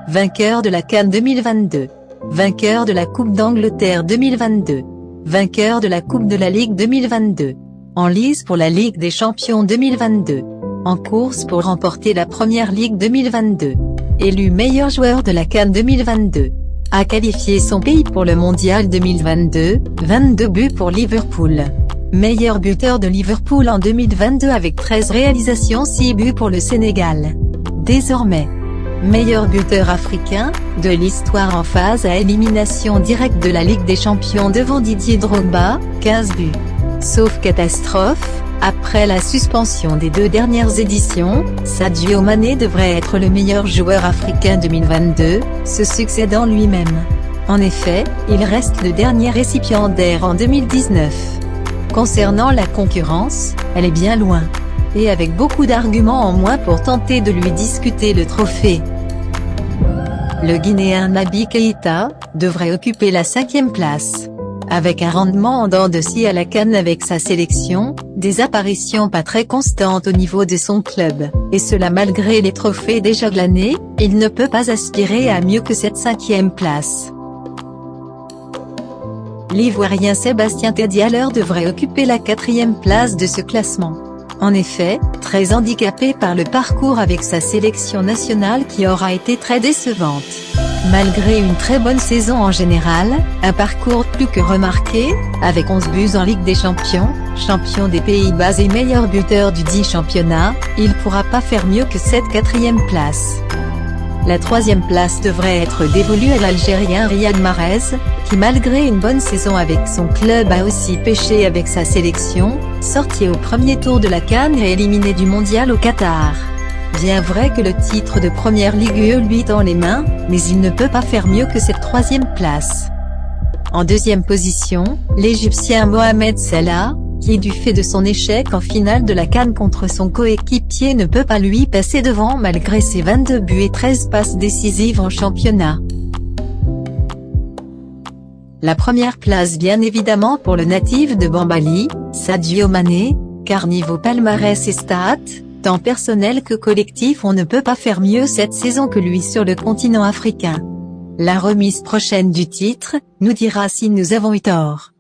Vainqueur de la CAN 2022. Vainqueur de la Coupe d'Angleterre 2022. Vainqueur de la Coupe de la Ligue 2022. En lice pour la Ligue des Champions 2022. En course pour remporter la Première Ligue 2022. Élu meilleur joueur de la CAN 2022. A qualifié son pays pour le Mondial 2022, 22 buts pour Liverpool. Meilleur buteur de Liverpool en 2022 avec 13 réalisations, 6 buts pour le Sénégal. Désormais, meilleur buteur africain, de l'histoire en phase à élimination directe de la Ligue des Champions devant Didier Drogba, 15 buts. Sauf catastrophe, après la suspension des 2 dernières éditions, Sadio Mané devrait être le meilleur joueur africain 2022, se succédant lui-même. En effet, il reste le dernier récipiendaire en 2019. Concernant la concurrence, elle est bien loin. Et avec beaucoup d'arguments en moins pour tenter de lui discuter le trophée. Le Guinéen Naby Keïta devrait occuper la 5e place. Avec un rendement en dents de scie à la CAN avec sa sélection, des apparitions pas très constantes au niveau de son club, et cela malgré les trophées déjà glanés, il ne peut pas aspirer à mieux que cette 5e place. L'Ivoirien Sébastien Tédialer devrait occuper la 4e place de ce classement. En effet, très handicapé par le parcours avec sa sélection nationale qui aura été très décevante. Malgré une très bonne saison en général, un parcours plus que remarqué, avec 11 buts en Ligue des Champions, champion des Pays-Bas et meilleur buteur du dit championnat, il ne pourra pas faire mieux que cette 4e place. La 3e place devrait être dévolue à l'Algérien Riyad Mahrez, qui malgré une bonne saison avec son club a aussi pêché avec sa sélection, sorti au premier tour de la CAN et éliminé du mondial au Qatar. Bien vrai que le titre de Première Ligue lui tend les mains, mais il ne peut pas faire mieux que cette 3e place. En 2e position, l'Égyptien Mohamed Salah, qui du fait de son échec en finale de la CAN contre son coéquipier ne peut pas lui passer devant malgré ses 22 buts et 13 passes décisives en championnat. La première place bien évidemment pour le natif de Bambali, Sadio Mané, car niveau palmarès et stats, tant personnel que collectif on ne peut pas faire mieux cette saison que lui sur le continent africain. La remise prochaine du titre nous dira si nous avons eu tort.